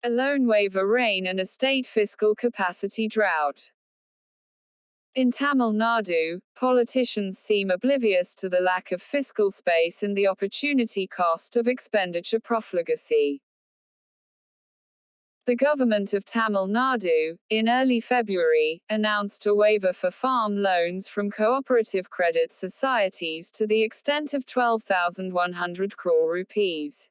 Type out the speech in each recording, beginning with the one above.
a loan waiver rain and a state fiscal capacity drought. In Tamil Nadu, politicians seem oblivious to the lack of fiscal space and the opportunity cost of expenditure profligacy. The government of Tamil Nadu, in early February, announced a waiver for farm loans from cooperative credit societies to the extent of 12,100 crore rupees.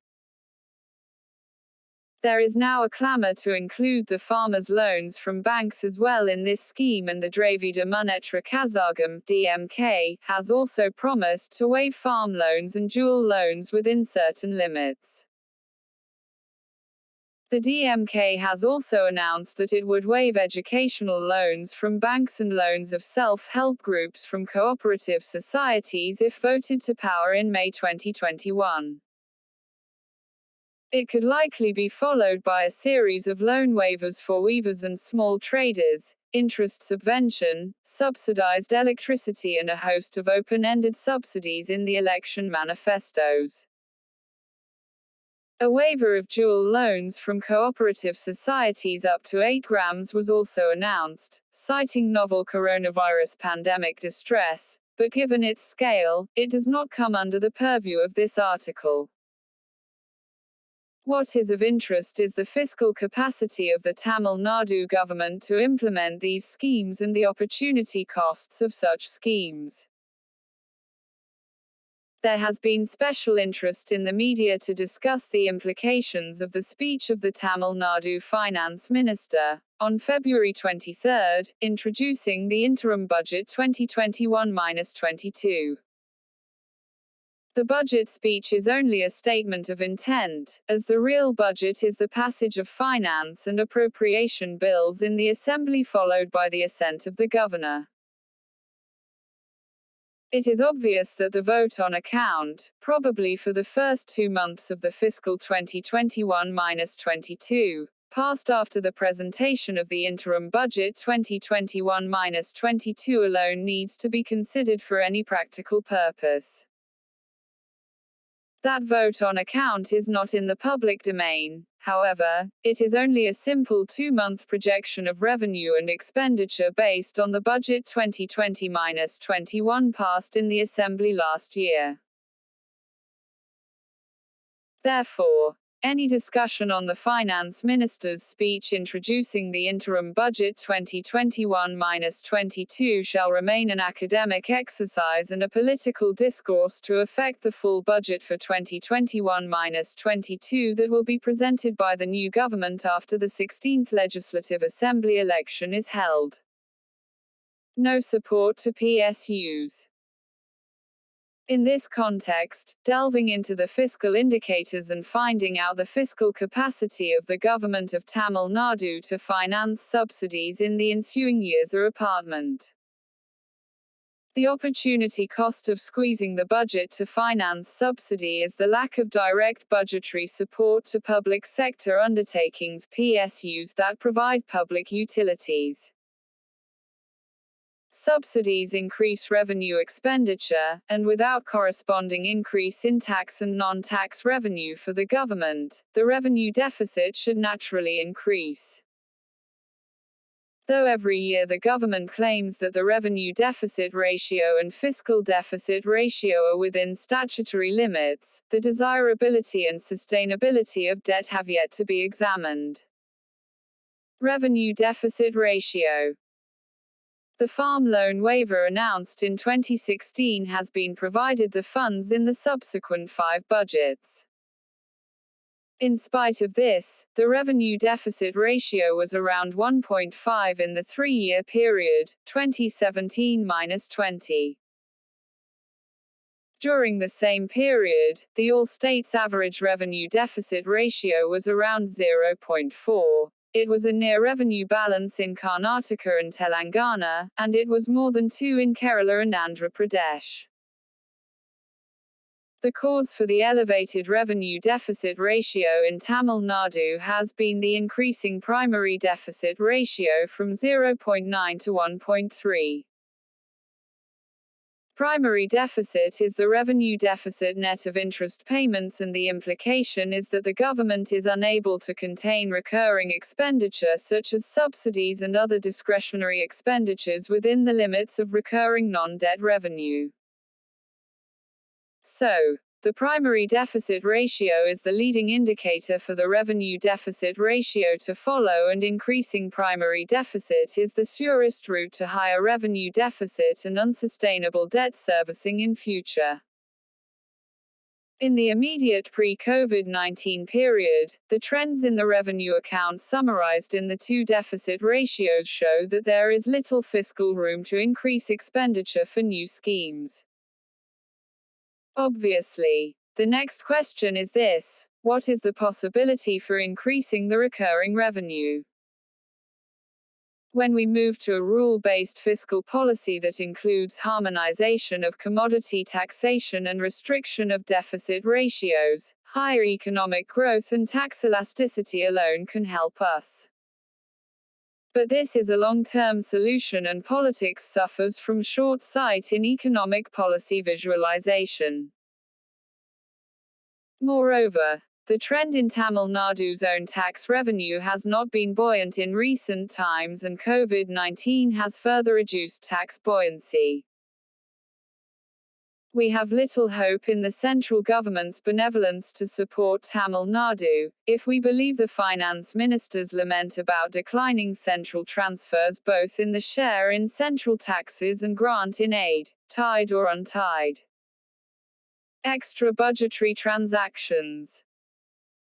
There is now a clamor to include the farmers' loans from banks as well in this scheme, and the Dravida Munnetra Kazhagam (DMK) has also promised to waive farm loans and jewel loans within certain limits. The DMK has also announced that it would waive educational loans from banks and loans of self-help groups from cooperative societies if voted to power in May 2021. It could likely be followed by a series of loan waivers for weavers and small traders, interest subvention, subsidized electricity, and a host of open-ended subsidies in the election manifestos. A waiver of jewel loans from cooperative societies up to 8 grams was also announced, citing novel coronavirus pandemic distress, but given its scale, it does not come under the purview of this article. What is of interest is the fiscal capacity of the Tamil Nadu government to implement these schemes and the opportunity costs of such schemes. There has been special interest in the media to discuss the implications of the speech of the Tamil Nadu Finance Minister, on February 23, introducing the interim budget 2021-22. The budget speech is only a statement of intent, as the real budget is the passage of finance and appropriation bills in the Assembly followed by the assent of the governor. It is obvious that the vote on account, probably for the first 2 months of the fiscal 2021-22, passed after the presentation of the interim budget 2021-22 alone needs to be considered for any practical purpose. That vote on account is not in the public domain, however, it is only a simple 2-month projection of revenue and expenditure based on the budget 2020-21 passed in the Assembly last year. Therefore, any discussion on the Finance Minister's speech introducing the interim budget 2021-22 shall remain an academic exercise and a political discourse to affect the full budget for 2021-22 that will be presented by the new government after the 16th Legislative Assembly election is held. No support to PSUs. In this context, delving into the fiscal indicators and finding out the fiscal capacity of the government of Tamil Nadu to finance subsidies in the ensuing years are apparent. The opportunity cost of squeezing the budget to finance subsidy is the lack of direct budgetary support to public sector undertakings (PSUs) that provide public utilities. Subsidies increase revenue expenditure, and without corresponding increase in tax and non-tax revenue for the government, the revenue deficit should naturally increase. Though every year the government claims that the revenue deficit ratio and fiscal deficit ratio are within statutory limits, the desirability and sustainability of debt have yet to be examined. Revenue deficit ratio. The farm loan waiver announced in 2016 has been provided the funds in the subsequent 5 budgets. In spite of this, the revenue deficit ratio was around 1.5 in the 3-year period, 2017-20. During the same period, the all states average revenue deficit ratio was around 0.4. It was a near revenue balance in Karnataka and Telangana, and it was more than 2 in Kerala and Andhra Pradesh. The cause for the elevated revenue deficit ratio in Tamil Nadu has been the increasing primary deficit ratio from 0.9 to 1.3. primary deficit is the revenue deficit net of interest payments, and the implication is that the government is unable to contain recurring expenditure such as subsidies and other discretionary expenditures within the limits of recurring non-debt revenue. So, the primary deficit ratio is the leading indicator for the revenue deficit ratio to follow, and increasing primary deficit is the surest route to higher revenue deficit and unsustainable debt servicing in future. In the immediate pre-COVID-19 period, the trends in the revenue account summarized in the two deficit ratios show that there is little fiscal room to increase expenditure for new schemes. Obviously, the next question is this: what is the possibility for increasing the recurring revenue? When we move to a rule-based fiscal policy that includes harmonization of commodity taxation and restriction of deficit ratios, higher economic growth and tax elasticity alone can help us. But this is a long-term solution, and politics suffers from short sight in economic policy visualization. Moreover, the trend in Tamil Nadu's own tax revenue has not been buoyant in recent times, and COVID-19 has further reduced tax buoyancy. We have little hope in the central government's benevolence to support Tamil Nadu, if we believe the finance minister's lament about declining central transfers both in the share in central taxes and grant in aid, tied or untied. Extra budgetary transactions.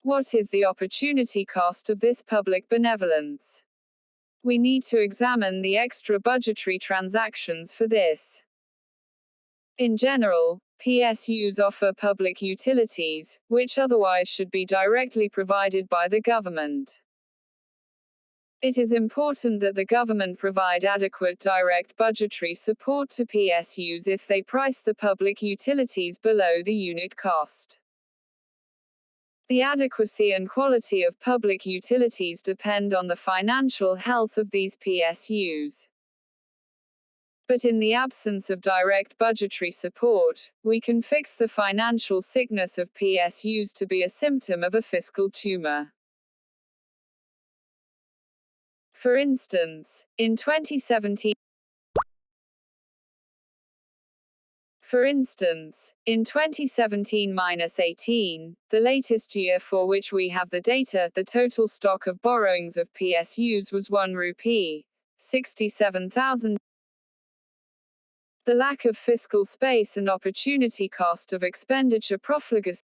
What is the opportunity cost of this public benevolence? We need to examine the extra budgetary transactions for this. In general, PSUs offer public utilities, which otherwise should be directly provided by the government. It is important that the government provide adequate direct budgetary support to PSUs if they price the public utilities below the unit cost. The adequacy and quality of public utilities depend on the financial health of these PSUs. But in the absence of direct budgetary support, we can fix the financial sickness of PSUs to be a symptom of a fiscal tumor. For instance, in 2017, in 2017-18, the latest year for which we have the data, the total stock of borrowings of PSUs was 1 rupee, 67,000. The lack of fiscal space and opportunity cost of expenditure profligacy